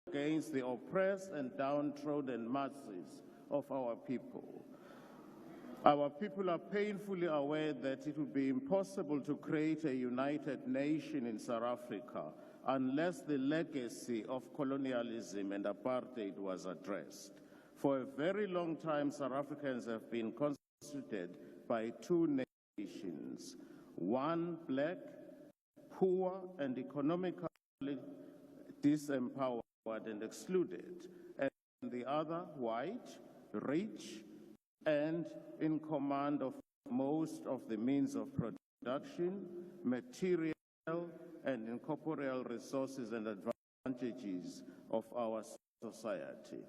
against the oppressed and downtrodden masses of our people. Our people are painfully aware that it would be impossible to create a united nation in South Africa unless the legacy of colonialism and apartheid was addressed. For a very long time, South Africans have been constituted by two nations, one black, poor and economically disempowered and excluded, and the other white, rich, and in command of most of the means of production, material and incorporeal resources and advantages of our society.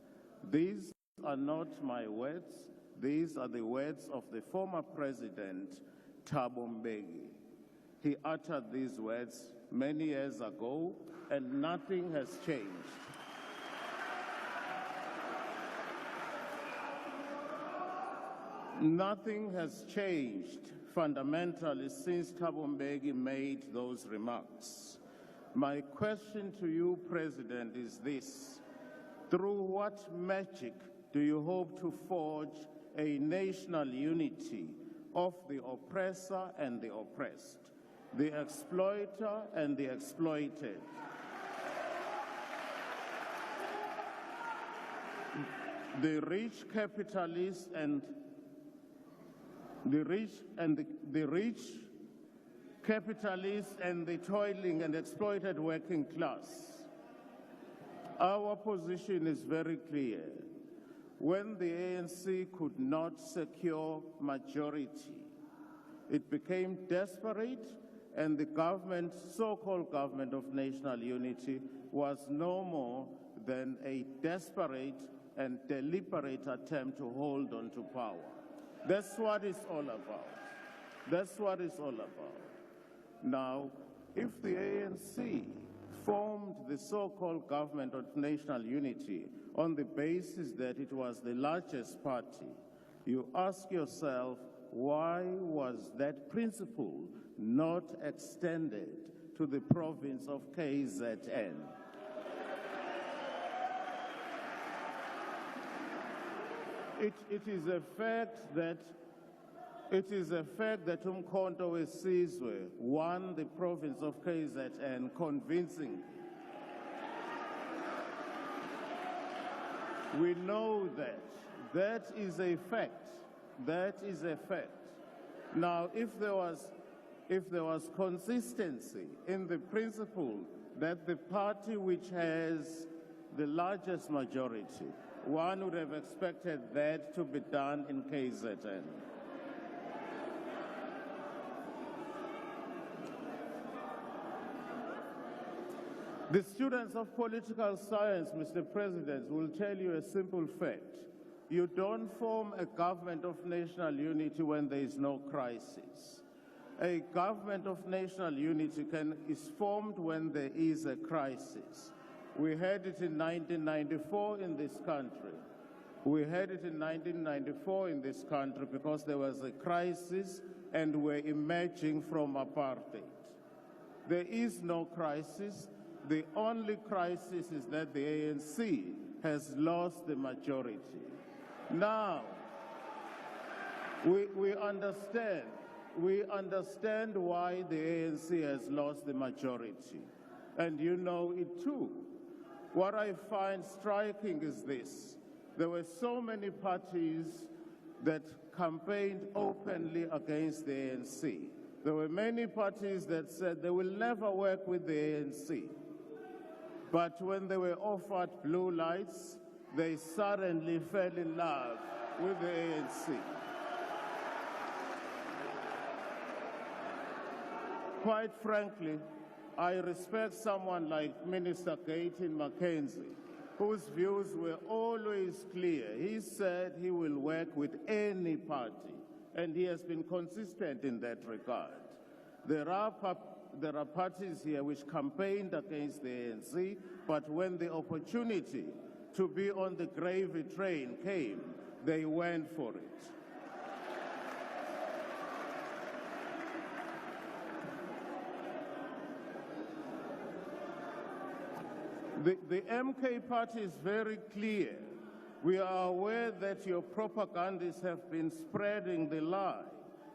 These are not my words. These are the words of the former president, Thabo Mbeki. He uttered these words many years ago, and nothing has changed. Nothing has changed fundamentally since Thabo Mbeki made those remarks. My question to you, President, is this. Through what magic do you hope to forge a national unity of the oppressor and the oppressed, the exploiter and the exploited? The rich capitalists and the toiling and exploited working class. Our position is very clear. When the ANC could not secure majority, it became desperate, and the government, so-called government of national unity, was no more than a desperate and deliberate attempt to hold on to power. That's what it's all about. That's what it's all about. Now, if the ANC formed the so-called government of national unity on the basis that it was the largest party, you ask yourself, why was that principle not extended to the province of KZN? It is a fact that Umkhonto weSizwe won the province of KZN convincingly. We know that. That is a fact. That is a fact. Now, if there was consistency in the principle that the party which has the largest majority, one would have expected that to be done in KZN. The students of political science, Mr. President, will tell you a simple fact. You don't form a government of national unity when there is no crisis. A government of national unity is formed when there is a crisis. We had it in 1994 in this country. We had it in 1994 in this country because there was a crisis and we're emerging from apartheid. There is no crisis. The only crisis is that the ANC has lost the majority. Now, we understand why the ANC has lost the majority, and you know it too. What I find striking is this. There were so many parties that campaigned openly against the ANC. There were many parties that said they will never work with the ANC. But when they were offered blue lights, they suddenly fell in love with the ANC. Quite frankly, I respect someone like Minister Gayton Mackenzie, whose views were always clear. He said he will work with any party, and he has been consistent in that regard. There are parties here which campaigned against the ANC, but when the opportunity to be on the gravy train came, they went for it. The MK party is very clear. We are aware that your propagandists have been spreading the lie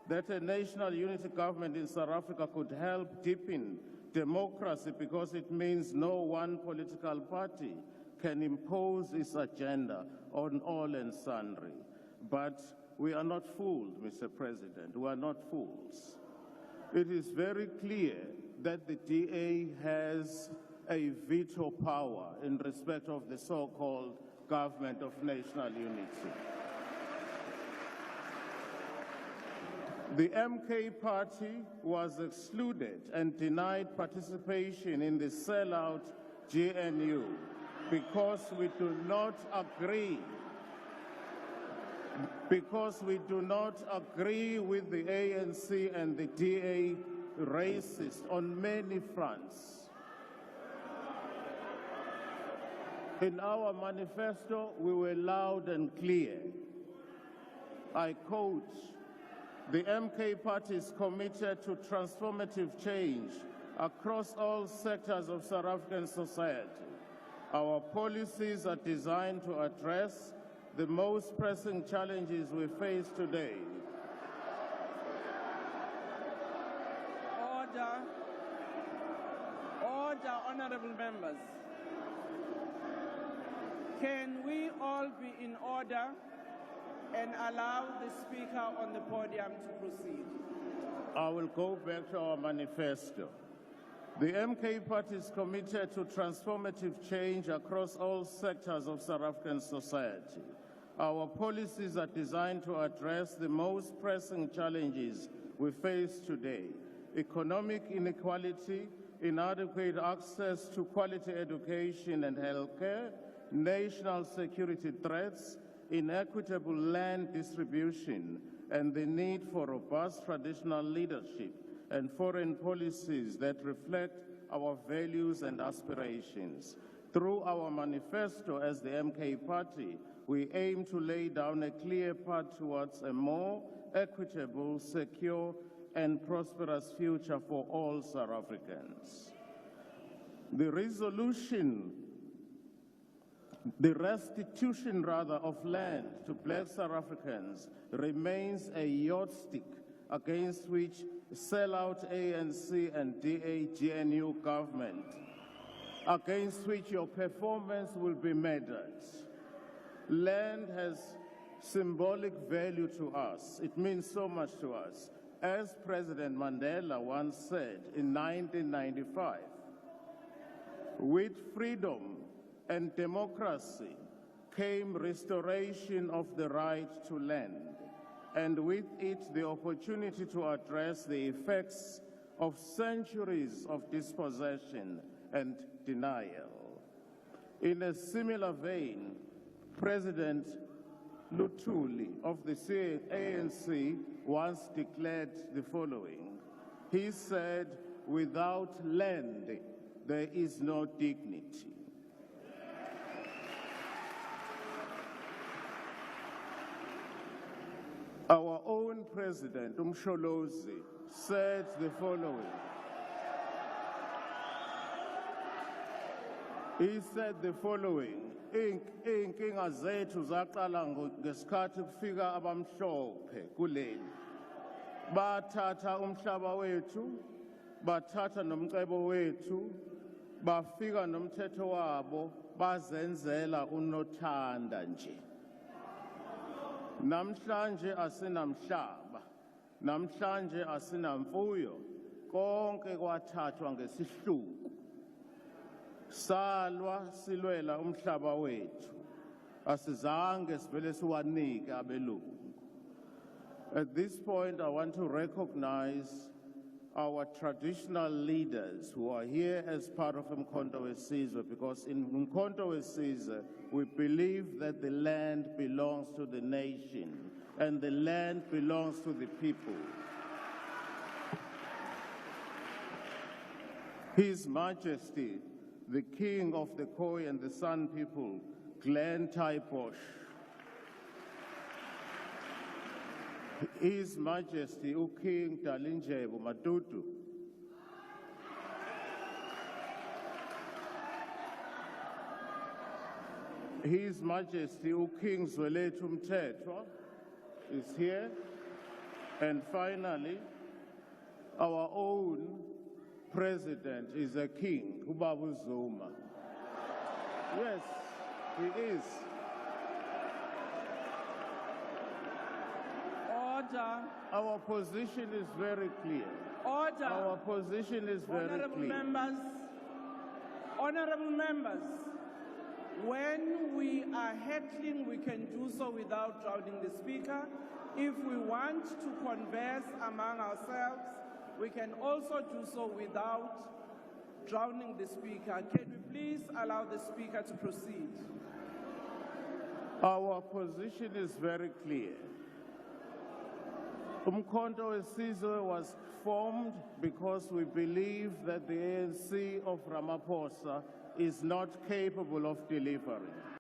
that a national unity government in South Africa could help deepen democracy because it means no one political party can impose its agenda on all and sundry. But we are not fooled, Mr. President. We are not fools. It is very clear that the DA has a veto power in respect of the so-called government of national unity. The MK party was excluded and denied participation in the sellout GNU because we do not agree with the ANC and the DA racist on many fronts. In our manifesto, we were loud and clear. I quote, "The MK Party is committed to transformative change across all sectors of South African society. Our policies are designed to address the most pressing challenges we face today." Order. Order, honorable members. Can we all be in order and allow the speaker on the podium to proceed? I will go back to our manifesto. The MK Party is committed to transformative change across all sectors of South African society. Our policies are designed to address the most pressing challenges we face today: economic inequality, inadequate access to quality education and healthcare, national security threats, inequitable land distribution, and the need for robust traditional leadership and foreign policies that reflect our values and aspirations. Through our manifesto as the MK Party, we aim to lay down a clear path towards a more equitable, secure, and prosperous future for all South Africans. The restitution of land to Black South Africans remains a yardstick against which sellout ANC and DA GNU government, against which your performance will be measured. Land has symbolic value to us. It means so much to us. As President Mandela once said in 1995, with freedom and democracy came restoration of the right to land, and with it the opportunity to address the effects of centuries of dispossession and denial. In a similar vein, President Luthuli of the ANC once declared the following. He said, "Without land, there is no dignity." Our own president, Msholozi, said the following. He said the following, "Inkinga zethu zaqala ngesikhathi kufika abamhlophe kuleli. Bathatha umhlaba wethu, bathatha nomcebo wethu, bafika nomthetho wabo, bazenzela unothanda nje. Namhlanje asinamhlaba, namhlanje asinamfuyo, konke kwathathwa ngesihluku. Salwa silwela umhlaba wethu, asizange sivele siwanike abelungu." At this point, I want to recognize our traditional leaders who are here as part of Umkhonto weSizwe, because in Umkhonto weSizwe, we believe that the land belongs to the nation and the land belongs to the people. His Majesty, the King of the Khoi and the San people, Glenn Taiposh. His Majesty, King Dalindyebo Matutu. His Majesty King Zwelethhu Mthethwa is here. And finally, our own president is a king, Ubaba Zuma. Yes, he is. Order. Our position is very clear. Order. Our position is very clear. Honorable members, when we are heckling, we can do so without drowning the speaker. If we want to converse among ourselves, we can also do so without drowning the speaker. Can we please allow the speaker to proceed? Our position is very clear. Umkhonto Wesizwe was formed because we believe that the ANC of Ramaphosa is not capable of delivering.